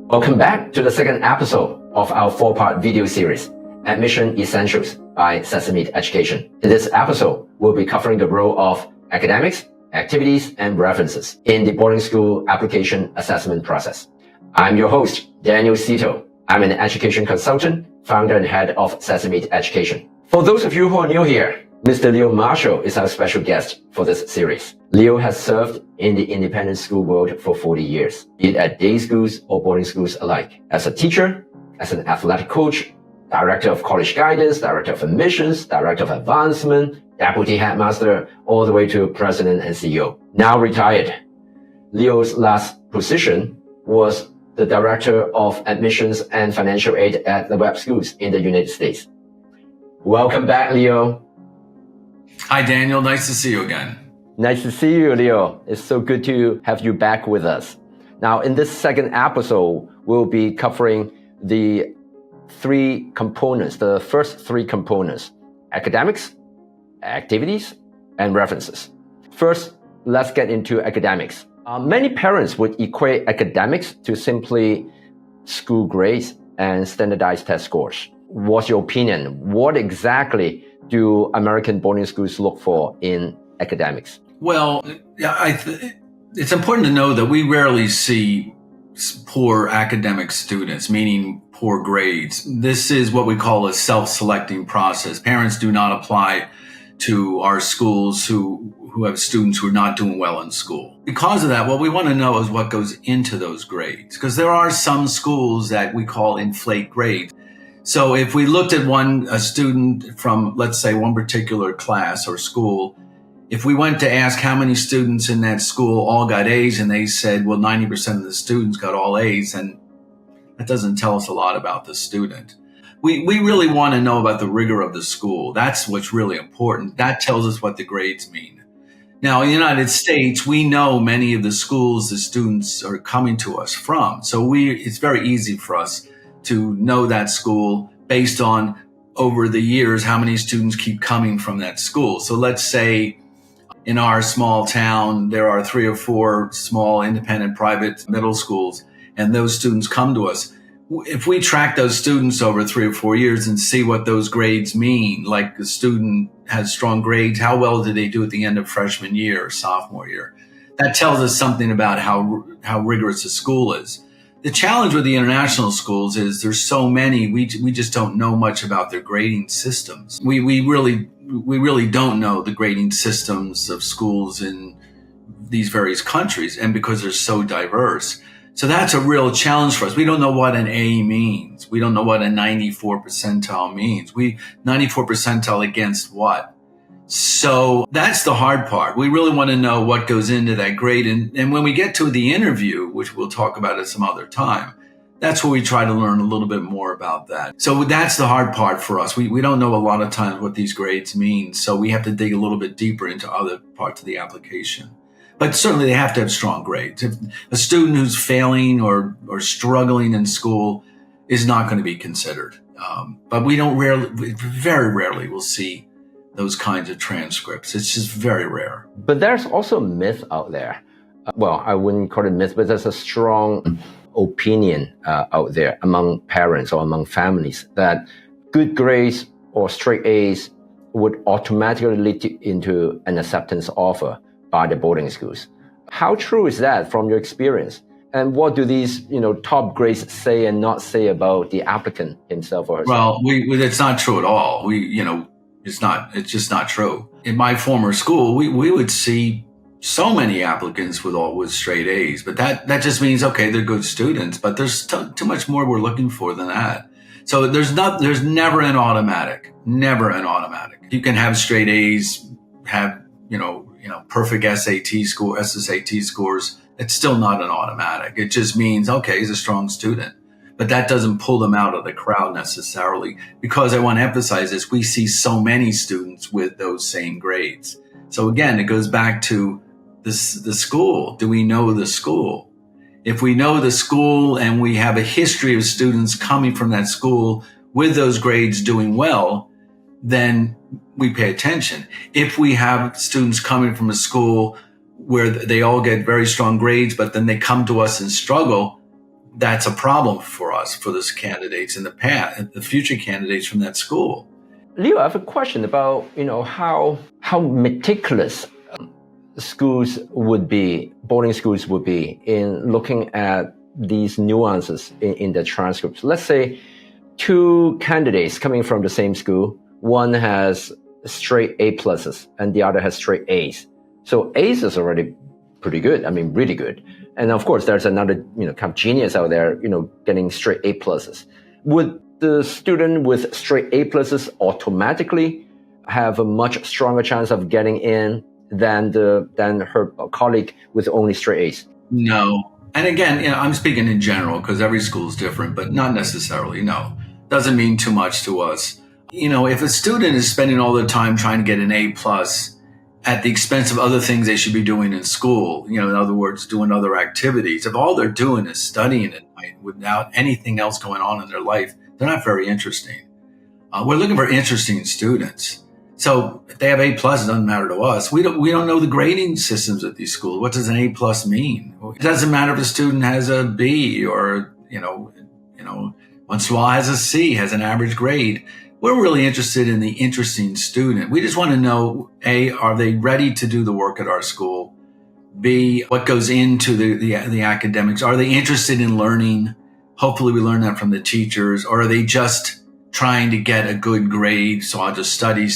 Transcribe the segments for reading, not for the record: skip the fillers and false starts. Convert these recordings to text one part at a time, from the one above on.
Welcome back to the second episode of our four-part video series, Admission Essentials by Sesameed Education. In this episode, we'll be covering the role of academics, activities, and references in the boarding school application assessment process. I'm your host, Daniel Cito. I'm an education consultant, founder and head of Sesameed Education. For those of you who are new here, Mr. Leo Marshall is our special guest for this series. Leo has served in the independent school world for 40 years, be it at day schools or boarding schools alike. As a teacher, as an athletic coach, director of college guidance, director of admissions, director of advancement, deputy headmaster, all the way to president and CEO. Now retired. Leo's last position was the director of admissions and financial aid at the Webb Schools in the United States. Welcome back, Leo. Hi, Daniel. Nice to see you again. Nice to see you, Leo. It's so good to have you back with us. Now, in this second episode, we'll be covering the first three components, academics, activities, and references. First, let's get into academics. Many parents would equate academics to simply school grades and standardized test scores. What's your opinion? What exactly do American boarding schools look for in academics? Well, it's important to know that we rarely see poor academic students, meaning poor grades. This is what we call a self-selecting process. Parents do not apply to our schools who have students who are not doing well in school. Because of that, what we want to know is what goes into those grades, because there are some schools that we call inflate grades. So if we looked at a student from, let's say, one particular class or school, if we went to ask how many students in that school all got A's and they said, well, 90% of the students got all A's, and that doesn't tell us a lot about the student. We really want to know about the rigor of the school. That's what's really important. That tells us what the grades mean. Now, in the United States, we know many of the schools the students are coming to us from. So it's very easy for us to know that school based on, over the years, how many students keep coming from that school. So let's say in our small town, there are 3 or 4 small independent private middle schools, and those students come to us. If we track those students over 3 or 4 years and see what those grades mean, like the student has strong grades, how well did they do at the end of freshman year or sophomore year? That tells us something about how rigorous the school is. The challenge with the international schools is there's so many, we just don't know much about their grading systems. We really don't know the grading systems of schools in these various countries, and because they're so diverse. So that's a real challenge for us. We don't know what an A means. We don't know what a 94 percentile means. 94 percentile against what? So that's the hard part. We really want to know what goes into that grade. And when we get to the interview, which we'll talk about at some other time, that's where we try to learn a little bit more about that. So that's the hard part for us. We don't know a lot of times what these grades mean. So we have to dig a little bit deeper into other parts of the application. But certainly they have to have strong grades. If a student who's failing or struggling in school is not going to be considered. But very rarely will see those kinds of transcripts. It's just very rare. But there's also a myth out there. Well, I wouldn't call it myth, but there's a strong opinion out there among parents or among families that good grades or straight A's would automatically lead into an acceptance offer by the boarding schools. How true is that from your experience? And what do these, top grades say and not say about the applicant himself or herself? Well, it's not true at all. It's just not true. In my former school, we would see so many applicants with straight A's, but that just means, okay, they're good students, but there's too much more we're looking for than that. So there's never an automatic. You can have straight A's, have, perfect SSAT scores. It's still not an automatic. It just means, okay, he's a strong student. But that doesn't pull them out of the crowd necessarily, because I want to emphasize this. We see so many students with those same grades. So again, it goes back to the school. Do we know the school? If we know the school and we have a history of students coming from that school with those grades doing well, then we pay attention. If we have students coming from a school where they all get very strong grades, but then they come to us and struggle, that's a problem for us, for those candidates in the past, the future candidates from that school. Leo, I have a question about, how meticulous schools would be, boarding schools would be in looking at these nuances in the transcripts. Let's say two candidates coming from the same school, one has straight A pluses and the other has straight A's. So A's is already pretty good. I mean, really good. And of course, there's another, kind of genius out there, getting straight A pluses. Would the student with straight A pluses automatically have a much stronger chance of getting in than her colleague with only straight A's? No. And again, I'm speaking in general because every school is different, but not necessarily. No, doesn't mean too much to us. If a student is spending all their time trying to get an A plus at the expense of other things they should be doing in school, in other words, doing other activities, if all they're doing is studying at night without anything else going on in their life, they're not very interesting. We're looking for interesting students. So if they have A plus, it doesn't matter to us. We don't know the grading systems at these schools. What does an A plus mean? It doesn't matter if a student has a B or, once in a while has a C, has an average grade. We're really interested in the interesting student. We just want to know, A, are they ready to do the work at our school? B, what goes into the academics? Are they interested in learning? Hopefully we learn that from the teachers. Or are they just trying to get a good grade? So I'll just study. And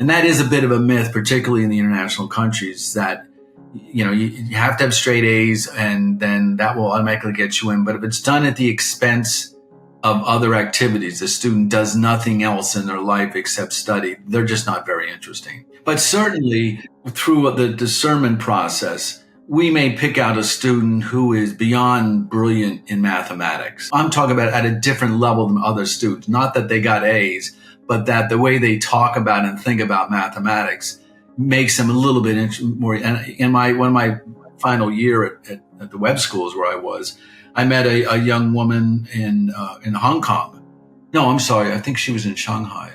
that is a bit of a myth, particularly in the international countries, that, you have to have straight A's and then that will automatically get you in. But if it's done at the expense of other activities, the student does nothing else in their life except study, they're just not very interesting. But certainly through the discernment process, we may pick out a student who is beyond brilliant in mathematics. I'm talking about at a different level than other students, not that they got A's, but that the way they talk about and think about mathematics makes them a little bit more. And in my final year at the Webb Schools where I was, I met a young woman in Hong Kong. No, I'm sorry. I think she was in Shanghai.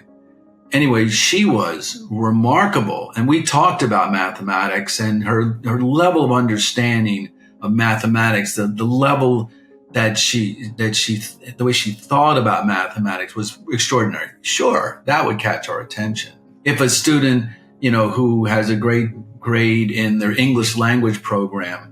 Anyway, she was remarkable. And we talked about mathematics and her level of understanding of mathematics, the level that the way she thought about mathematics was extraordinary. Sure, that would catch our attention. If a student, who has a great grade in their English language program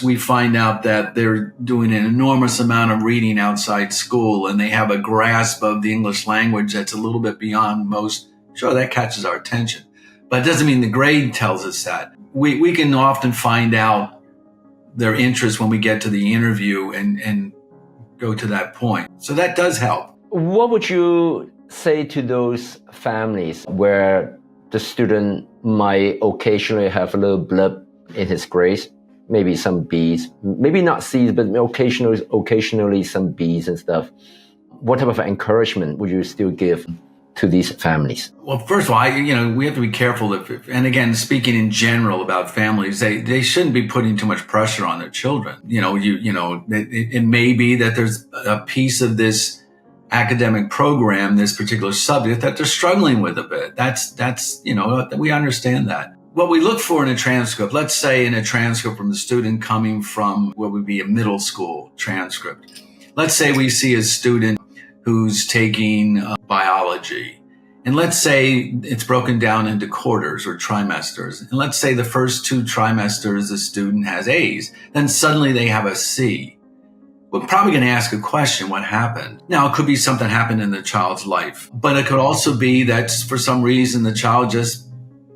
we find out that they're doing an enormous amount of reading outside school and they have a grasp of the English language that's a little bit beyond most. Sure, that catches our attention. But it doesn't mean the grade tells us that. We can often find out their interest when we get to the interview and go to that point. So that does help. What would you say to those families where the student might occasionally have a little blip in his grades? Maybe some B's, maybe not C's, but occasionally some B's and stuff. What type of encouragement would you still give to these families? Well, first of all, we have to be careful and again, speaking in general about families, they shouldn't be putting too much pressure on their children. It may be that there's a piece of this academic program, this particular subject that they're struggling with a bit. That's we understand that. What we look for in a transcript, let's say in a transcript from the student coming from what would be a middle school transcript. Let's say we see a student who's taking biology. And let's say it's broken down into quarters or trimesters. And let's say the first 2 trimesters, the student has A's. Then suddenly they have a C. We're probably going to ask a question, what happened? Now, it could be something happened in the child's life. But it could also be that for some reason the child just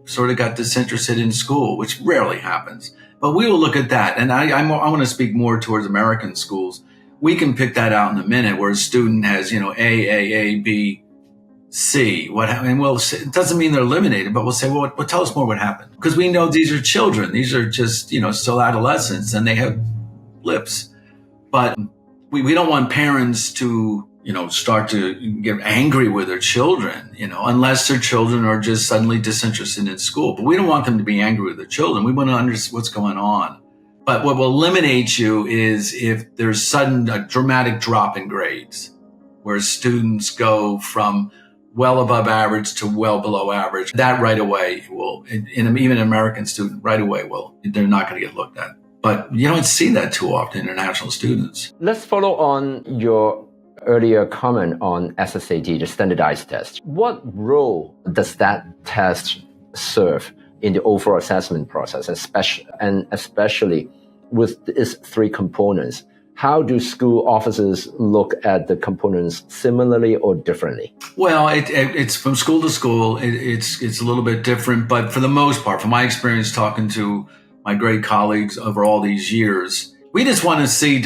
sort of got disinterested in school, which rarely happens. But we will look at that. And I want to speak more towards American schools. We can pick that out in a minute where a student has, A, B, C. What happened? Well, it doesn't mean they're eliminated, but we'll say, well, tell us more what happened. Because we know these are children. These are just, still adolescents and they have blips. But we don't want parents to, start to get angry with their children, unless their children are just suddenly disinterested in school. But we don't want them to be angry with their children. We want to understand what's going on. But what will eliminate you is if there's a dramatic drop in grades, where students go from well above average to well below average. That right away will, even an American student right away they're not going to get looked at. But you don't see that too often, international students. Let's follow on your earlier comment on SSAT, the standardized test. What role does that test serve in the overall assessment process, especially with its three components? How do school officers look at the components similarly or differently? Well, it's from school to school. It's a little bit different, but for the most part, from my experience talking to my great colleagues over all these years, we just want to see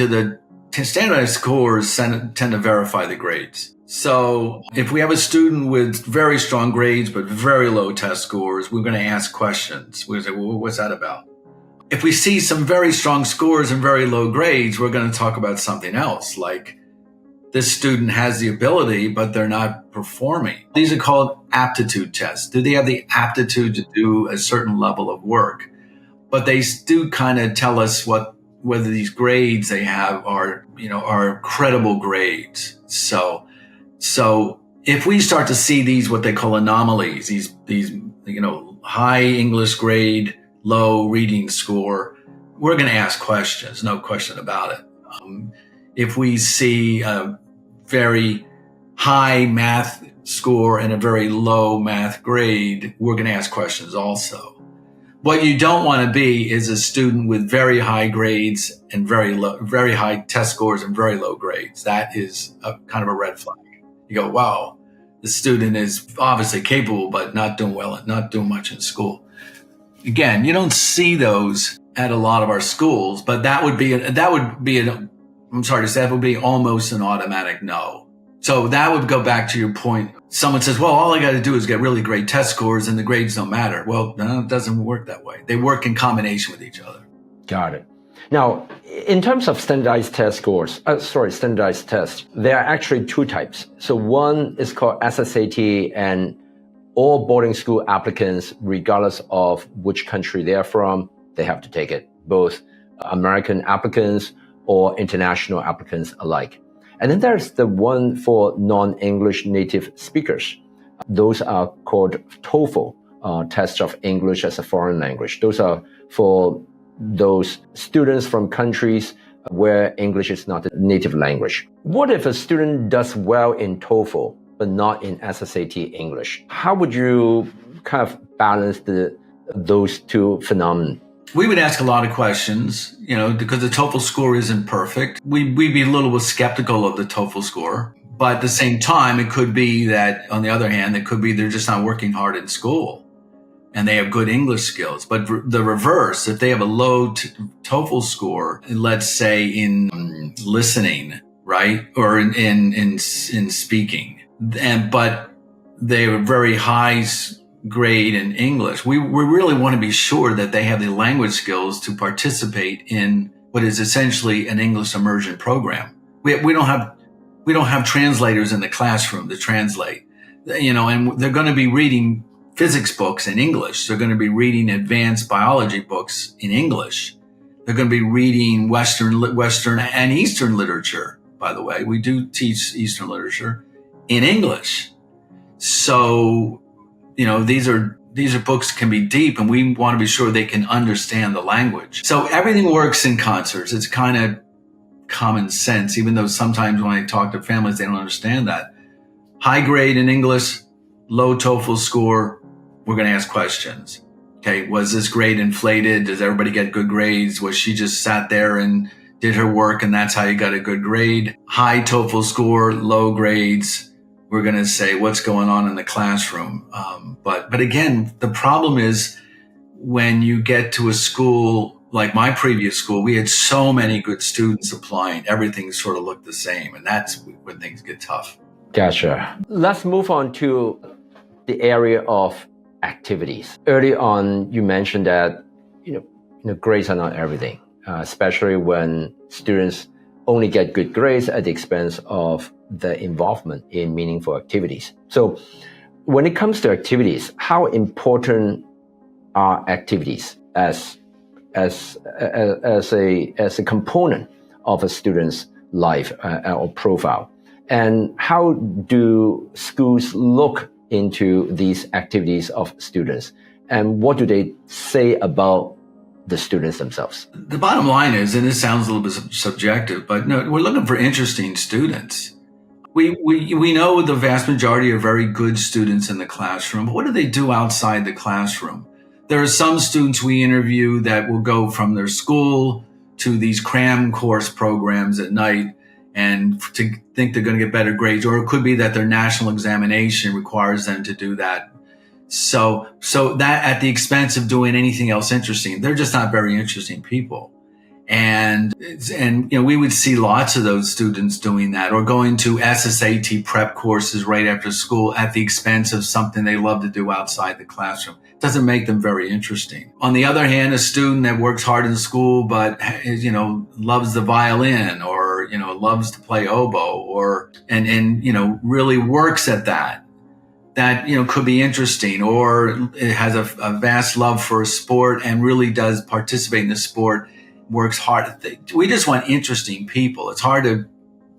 standardized scores tend to verify the grades. So if we have a student with very strong grades but very low test scores, we're going to ask questions. We're going to say, well, what's that about? If we see some very strong scores and very low grades, we're going to talk about something else, like this student has the ability, but they're not performing. These are called aptitude tests. Do they have the aptitude to do a certain level of work? But they do kind of tell us whether these grades they have are credible grades. So if we start to see these, what they call anomalies, these high English grade, low reading score, we're going to ask questions, no question about it. If we see a very high math score and a very low math grade, we're going to ask questions also. What you don't want to be is a student with very high grades and very high test scores and very low grades. That is kind of a red flag. You go, wow, the student is obviously capable, but not doing well, not doing much in school. Again, you don't see those at a lot of our schools, but that would be almost an automatic no. So that would go back to your point. Someone says, well, all I got to do is get really great test scores and the grades don't matter. Well, no, it doesn't work that way. They work in combination with each other. Got it. Now, in terms of standardized tests, there are actually two types. So one is called SSAT, and all boarding school applicants, regardless of which country they're from, they have to take it, both American applicants or international applicants alike. And then there's the one for non-English native speakers. Those are called TOEFL, tests of English as a foreign language. Those are for those students from countries where English is not the native language. What if a student does well in TOEFL, but not in SSAT English? How would you kind of balance those two phenomena? We would ask a lot of questions, because the TOEFL score isn't perfect. We'd be a little bit skeptical of the TOEFL score. But at the same time, it could be that, on the other hand, it could be they're just not working hard in school and they have good English skills. But the reverse, if they have a low TOEFL score, let's say in listening, right, or in speaking, but they have very high grade in English, we really want to be sure that they have the language skills to participate in what is essentially an English immersion program. We don't have translators in the classroom to translate, and they're going to be reading physics books in English. They're going to be reading advanced biology books in English. They're going to be reading Western and Eastern literature. By the way, we do teach Eastern literature in English. So, these are books can be deep, and we want to be sure they can understand the language. So everything works in concerts. It's kind of common sense, even though sometimes when I talk to families, they don't understand that. High grade in English, low TOEFL score, we're going to ask questions. Okay, was this grade inflated? Does everybody get good grades? Was she just sat there and did her work and that's how you got a good grade? High TOEFL score, low grades. We're going to say what's going on in the classroom. But again, the problem is when you get to a school like my previous school, we had so many good students applying. Everything sort of looked the same. And that's when things get tough. Gotcha. Let's move on to the area of activities. Early on, you mentioned that grades are not everything, especially when students only get good grades at the expense of the involvement in meaningful activities. So when it comes to activities, how important are activities as a component of a student's life or profile? And how do schools look into these activities of students? And what do they say about the students themselves? The bottom line is, and this sounds a little bit subjective, but no, we're looking for interesting students. We know the vast majority are very good students in the classroom, but what do they do outside the classroom? There are some students we interview that will go from their school to these cram course programs at night and to think they're going to get better grades, or it could be that their national examination requires them to do that. So that at the expense of doing anything else interesting, they're just not very interesting people. And we would see lots of those students doing that, or going to SSAT prep courses right after school at the expense of something they love to do outside the classroom. It doesn't make them very interesting. On the other hand, a student that works hard in school, but, loves the violin, or, loves to play oboe, and really works at that could be interesting, or it has a vast love for a sport and really does participate in the sport, works hard. We just want interesting people. It's hard to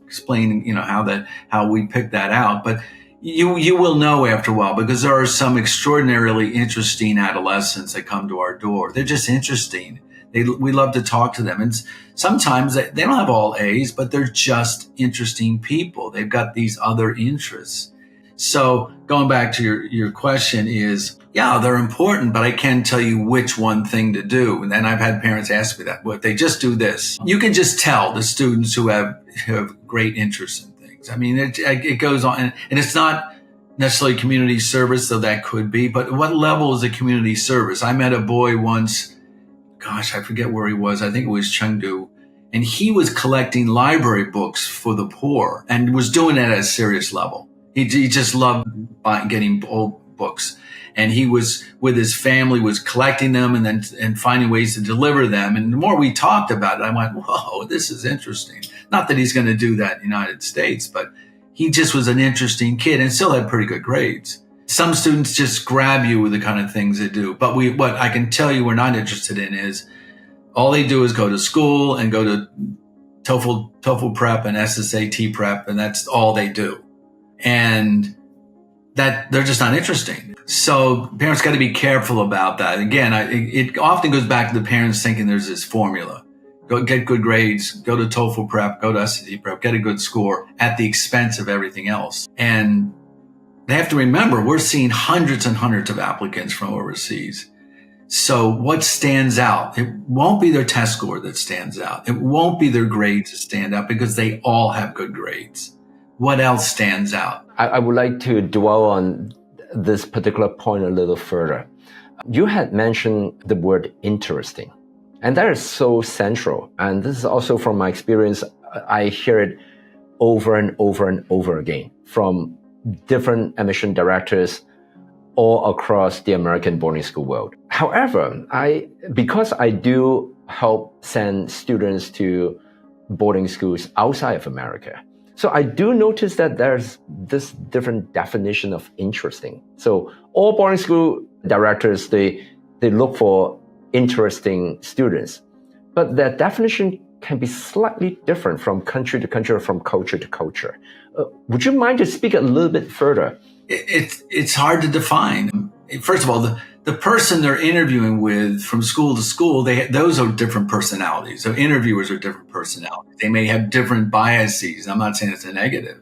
explain, how we pick that out, but you will know after a while, because there are some extraordinarily interesting adolescents that come to our door. They're just interesting. We love to talk to them. And sometimes they don't have all A's, but they're just interesting people. They've got these other interests. So going back to your question is, yeah, they're important, but I can't tell you which one thing to do. And then I've had parents ask me that. Well, if they just do this, you can just tell the students who have great interest in things. I mean, it goes on, and it's not necessarily community service, though that could be, but what level is a community service? I met a boy once, gosh, I forget where he was. I think it was Chengdu. And he was collecting library books for the poor and was doing it at a serious level. He just loved getting old books, and he was with his family, was collecting them and finding ways to deliver them. And the more we talked about it, I went, whoa, this is interesting. Not that he's going to do that in the United States, but he just was an interesting kid and still had pretty good grades. Some students just grab you with the kind of things they do. But what I can tell you we're not interested in is all they do is go to school and go to TOEFL prep and SSAT prep, and that's all they do. And that they're just not interesting. So parents got to be careful about that. Again, it often goes back to the parents thinking there's this formula. Go get good grades, go to TOEFL prep, go to SAT prep, get a good score at the expense of everything else. And they have to remember, we're seeing hundreds and hundreds of applicants from overseas. So what stands out? It won't be their test score that stands out. It won't be their grades that stand out, because they all have good grades. What else stands out? I would like to dwell on this particular point a little further. You had mentioned the word interesting, and that is so central. And this is also from my experience. I hear it over and over and over again from different admission directors all across the American boarding school world. However, because I do help send students to boarding schools outside of America, so I do notice that there's this different definition of interesting. So all boarding school directors, they look for interesting students, but their definition can be slightly different from country to country or from culture to culture. Would you mind to speak a little bit further? It's hard to define. First of all, the person they're interviewing with from school to school, those are different personalities. So interviewers are different personalities. They may have different biases. I'm not saying it's a negative.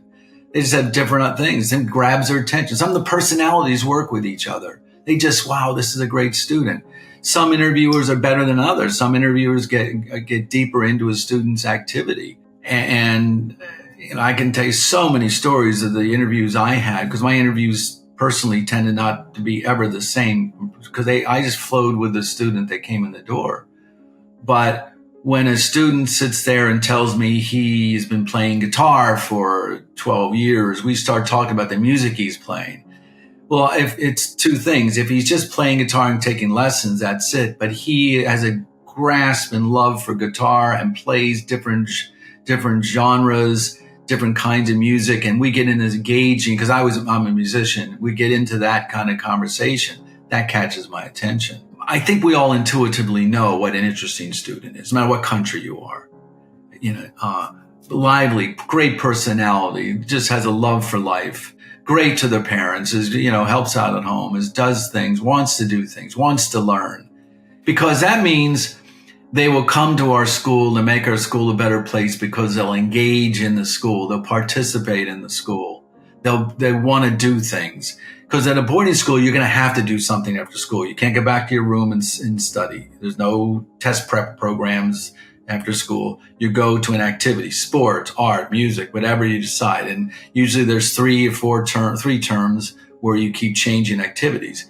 They just have different things and grabs their attention. Some of the personalities work with each other. They just, wow, this is a great student. Some interviewers are better than others. Some interviewers get deeper into a student's activity. And I can tell you so many stories of the interviews I had, because my interviews personally tended not to be ever the same, because I just flowed with the student that came in the door. But when a student sits there and tells me he's been playing guitar for 12 years, we start talking about the music he's playing. Well, if it's two things. If he's just playing guitar and taking lessons, that's it. But he has a grasp and love for guitar and plays different genres, different kinds of music, and we get into engaging, because I'm a musician. We get into that kind of conversation. That catches my attention. I think we all intuitively know what an interesting student is, no matter what country you are. Lively, great personality, just has a love for life, great to their parents, helps out at home, does things, wants to do things, wants to learn. Because that means they will come to our school and make our school a better place because they'll engage in the school. They'll participate in the school. They want to do things. Because at a boarding school, you're going to have to do something after school. You can't go back to your room and study. There's no test prep programs after school. You go to an activity, sports, art, music, whatever you decide. And usually there's 3 terms where you keep changing activities.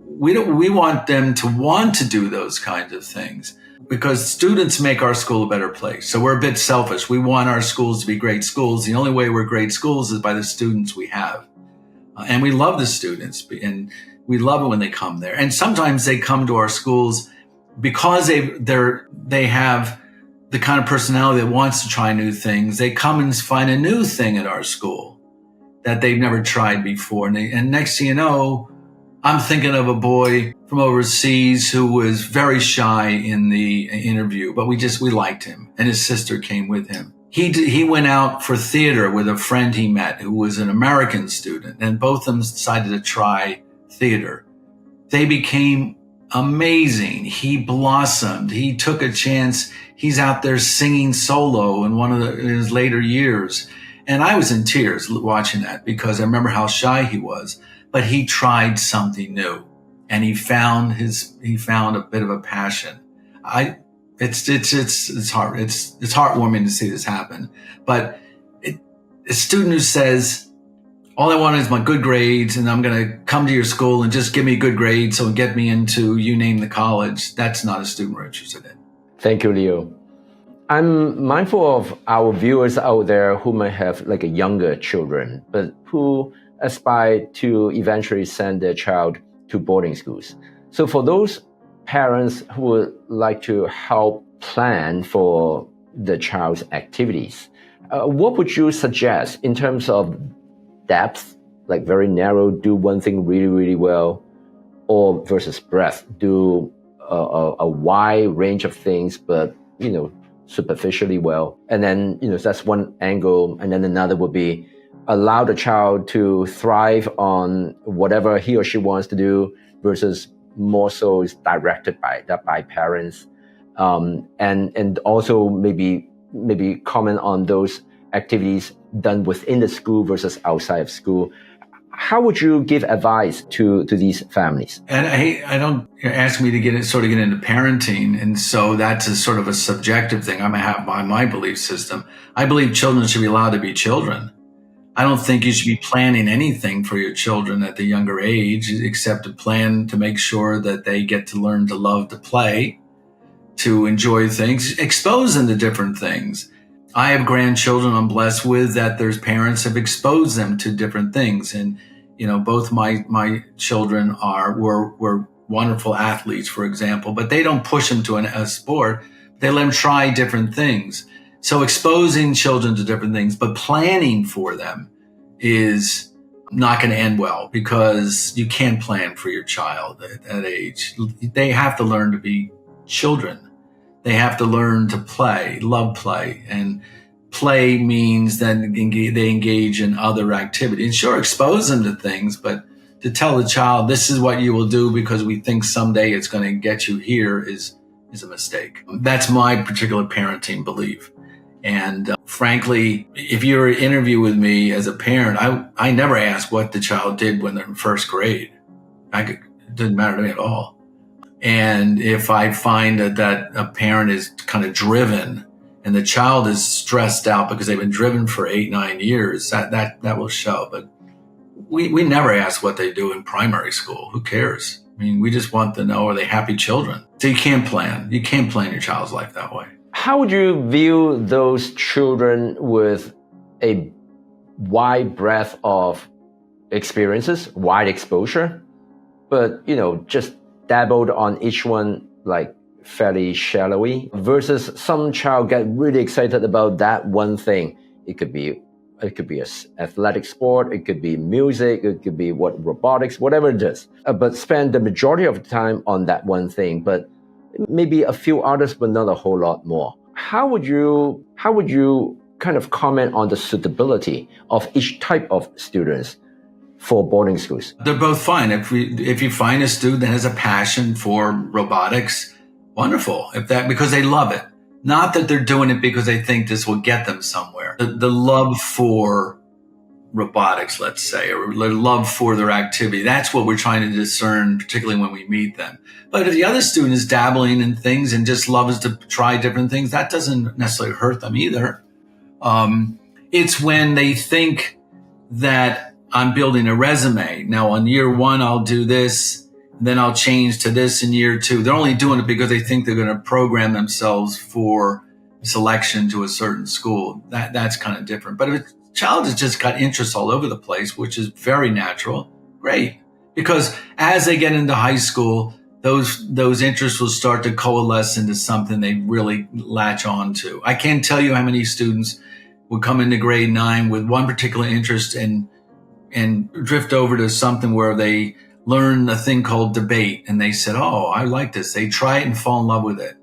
We want them to want to do those kinds of things because students make our school a better place. So we're a bit selfish. We want our schools to be great schools. The only way we're great schools is by the students we have. And we love the students, and we love it when they come there. And sometimes they come to our schools because they have the kind of personality that wants to try new things. They come and find a new thing at our school that they've never tried before. And next thing you know, I'm thinking of a boy from overseas who was very shy in the interview, but we liked him, and his sister came with him. He went out for theater with a friend he met who was an American student, and both of them decided to try theater. They became amazing. He blossomed. He took a chance. He's out there singing solo in his later years. And I was in tears watching that because I remember how shy he was. But he tried something new, and he found a bit of a passion. It's hard. It's heartwarming to see this happen. But a student who says, all I want is my good grades, and I'm going to come to your school and just give me good grades so get me into, you name the college, that's not a student we're interested in. Thank you, Leo. I'm mindful of our viewers out there who might have like a younger children, but who aspire to eventually send their child to boarding schools. So for those parents who would like to help plan for the child's activities, what would you suggest in terms of depth, like very narrow, do one thing really, really well, or versus breadth, do a wide range of things, but, superficially well. And then, that's one angle. And then another would be allow the child to thrive on whatever he or she wants to do versus more so is directed by parents. And also maybe comment on those activities done within the school versus outside of school. How would you give advice to these families? And I don't ask me to get into parenting. And so that's a sort of a subjective thing I may have by my belief system. I believe children should be allowed to be children. I don't think you should be planning anything for your children at the younger age, except to plan to make sure that they get to learn to love to play, to enjoy things, expose them to different things. I have grandchildren I'm blessed with that their parents have exposed them to different things. And, both my children were wonderful athletes, for example, but they don't push them to a sport. They let them try different things. So exposing children to different things, but planning for them is not going to end well because you can't plan for your child at that age. They have to learn to be children. They have to learn to play, love play. And play means that they engage in other activities. And sure, expose them to things, but to tell the child, this is what you will do because we think someday it's going to get you here is a mistake. That's my particular parenting belief. And frankly, if you're in an interview with me as a parent, I never ask what the child did when they're in first grade. It didn't matter to me at all. And if I find that a parent is kind of driven and the child is stressed out because they've been driven for 8-9 years, that will show. But we never ask what they do in primary school. Who cares? I mean, we just want to know, are they happy children? So you can't plan your child's life that way. How would you view those children with a wide breadth of experiences, wide exposure, but, just dabbled on each one like fairly shallowly versus some child get really excited about that one thing? It could be an athletic sport, it could be music, it could be robotics, whatever it is, but spend the majority of the time on that one thing, but maybe a few others, but not a whole lot more. How would you kind of comment on the suitability of each type of students for boarding schools? They're both fine. If you find a student that has a passion for robotics, Wonderful. Because they love it. Not that they're doing it because they think this will get them somewhere. The love for robotics, let's say, or their love for their activity. That's what we're trying to discern, particularly when we meet them. But if the other student is dabbling in things and just loves to try different things, that doesn't necessarily hurt them either. It's when they think that I'm building a resume. Now, on year one, I'll do this, then I'll change to this in year two. They're only doing it because they think they're going to program themselves for selection to a certain school. That's kind of different. But if a child has just got interests all over the place, which is very natural, great. Because as they get into high school, those interests will start to coalesce into something they really latch on to. I can't tell you how many students would come into grade 9 with one particular interest and drift over to something where they learn a thing called debate. And they said, oh, I like this. They try it and fall in love with it.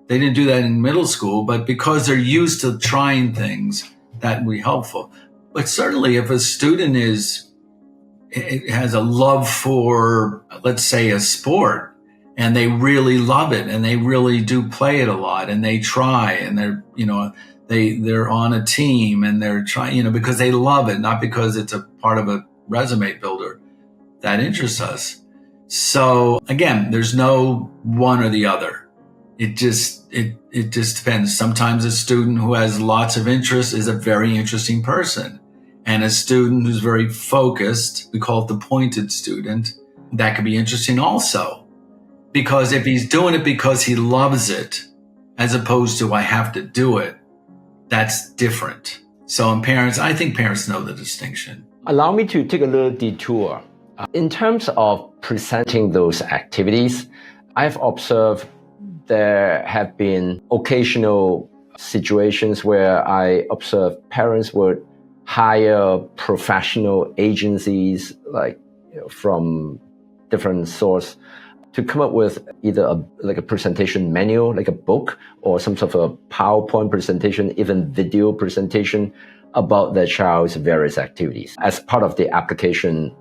They didn't do that in middle school, but because they're used to trying things, that would be helpful. But certainly if a student has a love for, let's say, a sport, and they really love it and they really do play it a lot and they try and they're on a team and they're trying, because they love it, not because it's a part of a resume builder, that interests us. So again, there's no one or the other. It just depends. Sometimes a student who has lots of interest is a very interesting person. And a student who's very focused, we call it the pointed student, that could be interesting also. Because if he's doing it because he loves it, as opposed to I have to do it, that's different. So I think parents know the distinction. Allow me to take a little detour. In terms of presenting those activities, I've observed there have been occasional situations where I observe parents would hire professional agencies from different sources to come up with either a presentation manual, like a book, or some sort of a PowerPoint presentation, even video presentation about their child's various activities as part of the application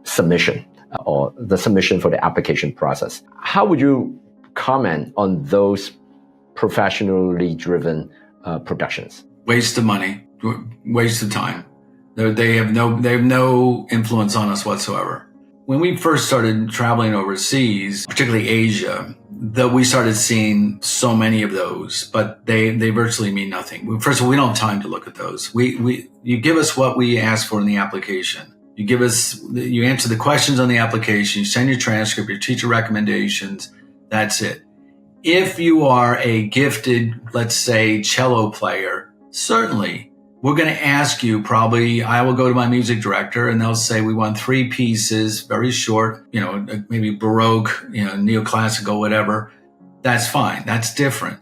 submission or the submission for the application process. How would you comment on those professionally driven productions? Waste of money, waste of time. They have no influence on us whatsoever. When we first started traveling overseas, particularly Asia, we started seeing so many of those, but they virtually mean nothing. First of all, we don't have time to look at those. You give us what we ask for in the application. You answer the questions on the application, you send your transcript, your teacher recommendations, that's it. If you are a gifted, let's say, cello player, certainly we're going to ask you probably, I will go to my music director and they'll say, we want 3 pieces, very short, maybe Baroque, neoclassical, whatever. That's fine. That's different.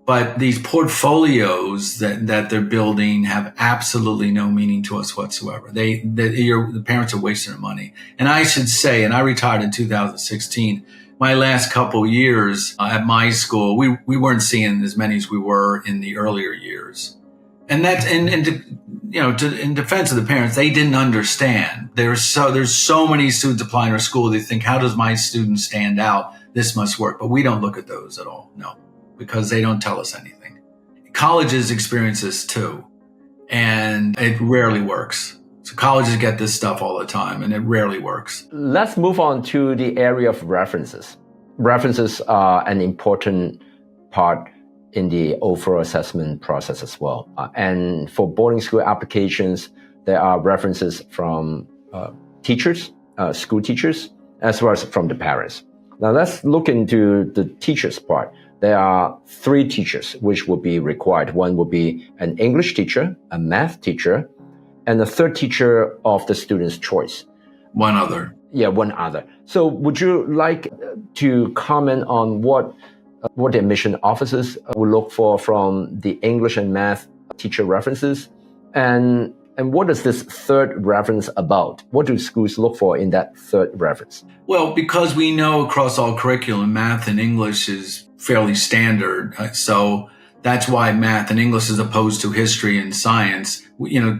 But these portfolios that they're building have absolutely no meaning to us whatsoever. The parents are wasting their money. And I should say, and I retired in 2016, my last couple years at my school, we weren't seeing as many as we were in the earlier years. And that's in defense of the parents, they didn't understand. There's so many students applying to our school. They think, how does my student stand out? This must work. But we don't look at those at all. No, because they don't tell us anything. Colleges experience this too, and it rarely works. So colleges get this stuff all the time, and it rarely works. Let's move on to the area of references. References are an important part in the overall assessment process as well. And for boarding school applications, there are references from teachers, school teachers, as well as from the parents. Now let's look into the teachers part. There are 3 teachers which will be required. One will be an English teacher, a math teacher, and a third teacher of the student's choice. One other. Yeah, one other. So would you like to comment on what the admission officers will look for from the English and math teacher references? And what is this third reference about? What do schools look for in that third reference? Well, because we know across all curriculum, math and English is fairly standard. So that's why math and English as opposed to history and science.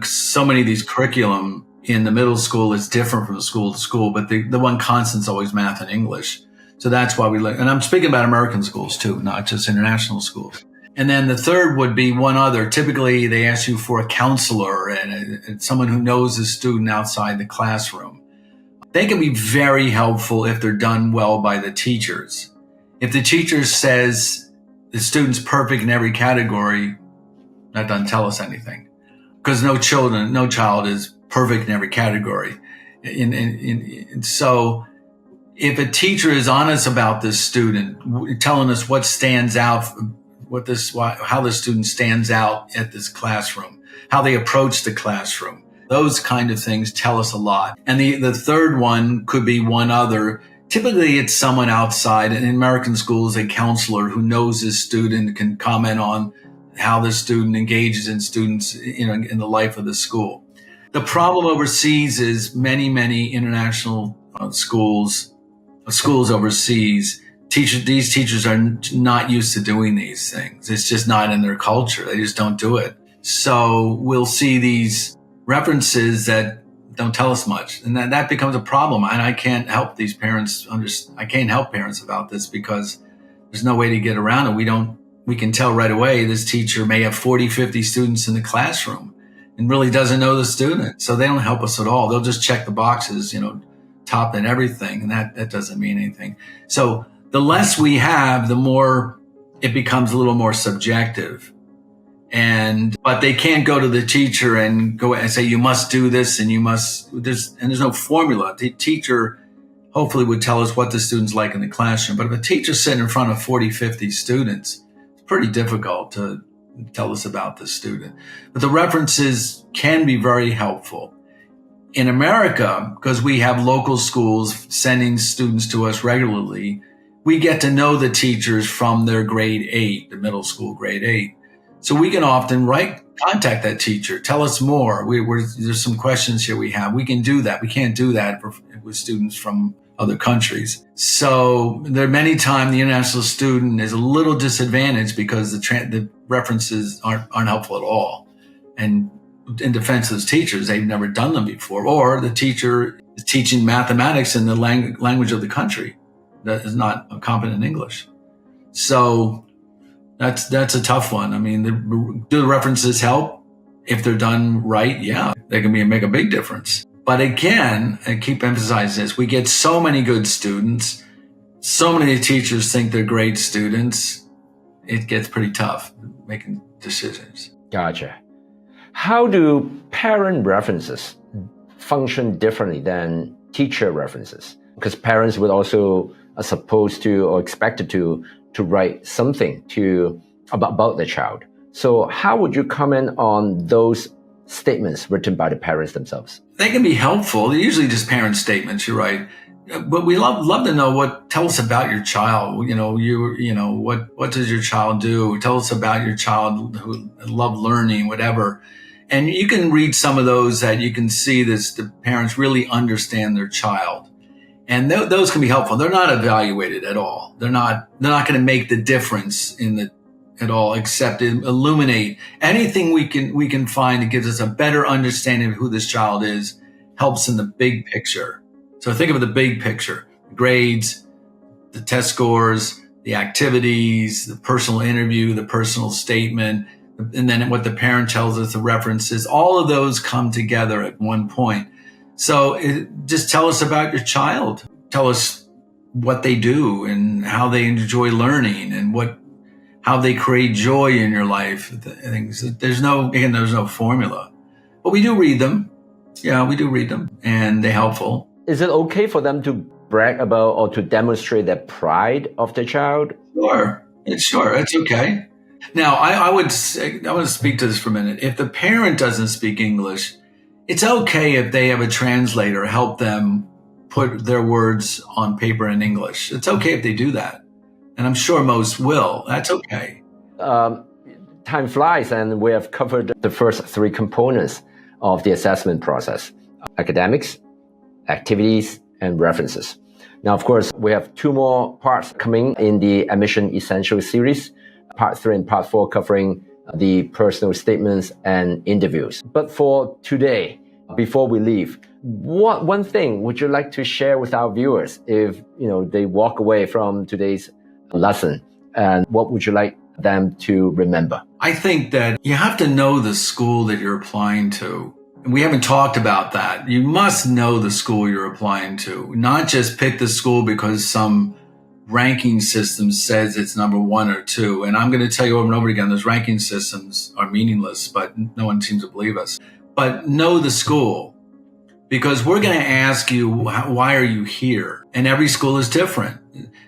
So many of these curriculum in the middle school is different from school to school, but the one constant is always math and English. So that's why we look, and I'm speaking about American schools too, not just international schools. And then the third would be one other. Typically, they ask you for a counselor and someone who knows the student outside the classroom. They can be very helpful if they're done well by the teachers. If the teacher says the student's perfect in every category, that doesn't tell us anything, because no child is perfect in every category. And so if a teacher is honest about this student, telling us what stands out, how the student stands out at this classroom, how they approach the classroom, those kind of things tell us a lot. And the third one could be one other. Typically, it's someone outside. In American schools, a counselor who knows this student, can comment on how the student engages in students, in the life of the school. The problem overseas is many international schools overseas. These teachers are not used to doing these things. It's just not in their culture. They just don't do it. So we'll see these references that don't tell us much, and that becomes a problem. And I can't help these parents I can't help parents about this, because there's no way to get around it. We can tell right away this teacher may have 40, 50 students in the classroom and really doesn't know the student. So they don't help us at all. They'll just check the boxes, top and everything. And that doesn't mean anything. So the less we have, the more it becomes a little more subjective. But they can't go to the teacher and go and say, you must do this and there's no formula. The teacher hopefully would tell us what the student's like in the classroom. But if a teacher's sitting in front of 40, 50 students, it's pretty difficult to tell us about the student. But the references can be very helpful. In America, because we have local schools sending students to us regularly, we get to know the teachers from their grade 8, the middle school grade 8. So we can often contact that teacher, tell us more. There's some questions here we have. We can do that. We can't do that with students from other countries. So there are many times the international student is a little disadvantaged because the references aren't helpful at all. And in defense of those teachers, they've never done them before. Or the teacher is teaching mathematics in the language of the country that is not competent in English. So that's a tough one. I mean, do the references help? If they're done right, yeah, they can make a big difference. But again, I keep emphasizing this, we get so many good students, so many teachers think they're great students, it gets pretty tough making decisions. Gotcha. How do parent references function differently than teacher references? Because parents would also are supposed to or expected to write something about the child. So how would you comment on those statements written by the parents themselves? They can be helpful. They're usually just parent statements, you're right. But we love to know tell us about your child. What does your child do? Tell us about your child who love learning, whatever. And you can read some of those that you can see the parents really understand their child. And those can be helpful. They're not evaluated at all. They're not going to make the difference at all, except illuminate anything we can find that gives us a better understanding of who this child is, helps in the big picture. So think of the big picture: the grades, the test scores, the activities, the personal interview, the personal statement, and then what the parent tells us, the references. All of those come together at one point. So just tell us about your child. Tell us what they do and how they enjoy learning and how they create joy in your life. Things. There's no formula, but we do read them. Yeah, we do read them, and they're helpful. Is it okay for them to brag about or to demonstrate their pride of the child? Sure, it's okay. Now, I want to speak to this for a minute. If the parent doesn't speak English, it's okay if they have a translator help them put their words on paper in English. It's okay if they do that. And I'm sure most will. That's okay. Time flies, and we have covered the first three components of the assessment process: academics, activities, and references. Now, of course, we have two more parts coming in the Admission Essentials series, part 3 and part 4, covering the personal statements and interviews. But for today, before we leave, what one thing would you like to share with our viewers if they walk away from today's lesson, and what would you like them to remember? I think that you have to know the school that you're applying to. We haven't talked about that. You must know the school you're applying to, not just pick the school because some ranking system says it's number 1 or 2. And I'm going to tell you over and over again, those ranking systems are meaningless, but no one seems to believe us. But know the school, because we're going to ask you, why are you here? And every school is different.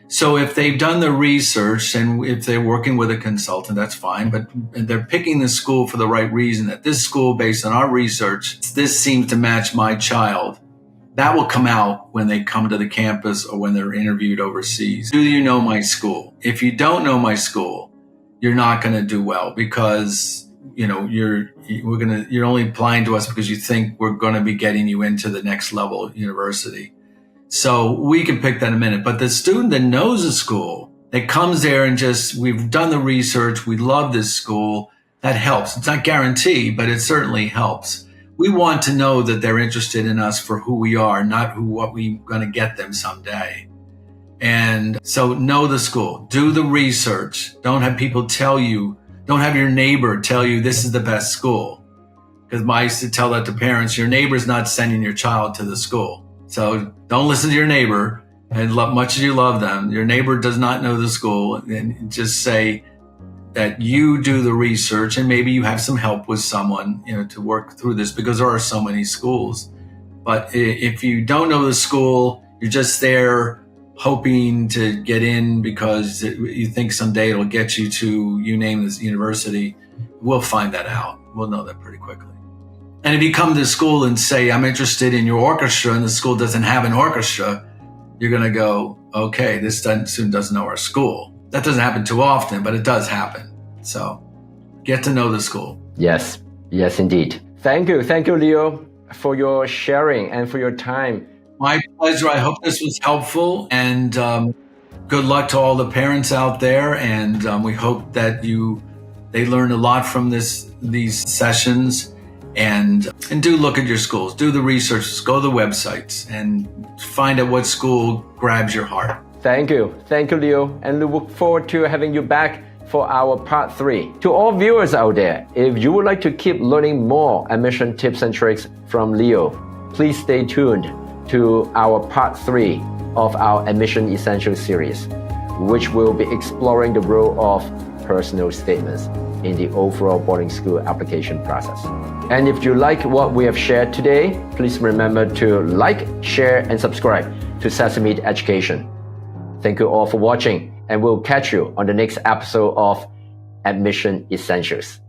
So if they've done the research and if they're working with a consultant, that's fine. But they're picking the school for the right reason. That this school, based on our research, this seems to match my child. That will come out when they come to the campus or when they're interviewed overseas. Do you know my school? If you don't know my school, you're not going to do well, because you're only applying to us because you think we're going to be getting you into the next level university. So we can pick that in a minute. But the student that knows a school, that comes there and we've done the research, we love this school, that helps. It's not guaranteed, but it certainly helps. We want to know that they're interested in us for who we are, not what we're going to get them someday. And so know the school, do the research. Don't have people tell you, don't have your neighbor tell you this is the best school. Because I used to tell that to parents, your neighbor's not sending your child to the school. So don't listen to your neighbor, and much as you love them, your neighbor does not know the school, and just say that you do the research, and maybe you have some help with someone, to work through this, because there are so many schools. But if you don't know the school, you're just there hoping to get in because you think someday it'll get you to, you name this university, we'll find that out. We'll know that pretty quickly. And if you come to school and say, I'm interested in your orchestra, and the school doesn't have an orchestra, you're going to go, okay, this student doesn't know our school. That doesn't happen too often, but it does happen. So get to know the school. Yes, indeed. Thank you, Leo, for your sharing and for your time. My pleasure. I hope this was helpful, and good luck to all the parents out there. And we hope that they learned a lot from these sessions. And do look at your schools, do the research, go to the websites, and find out what school grabs your heart. Thank you, Leo, and we look forward to having you back for our part 3. To all viewers out there, if you would like to keep learning more admission tips and tricks from Leo, please stay tuned to our part 3 of our Admission Essentials series, which will be exploring the role of personal statements in the overall boarding school application process. And if you like what we have shared today, please remember to like, share, and subscribe to Sesameed Education. Thank you all for watching, and we'll catch you on the next episode of Admission Essentials.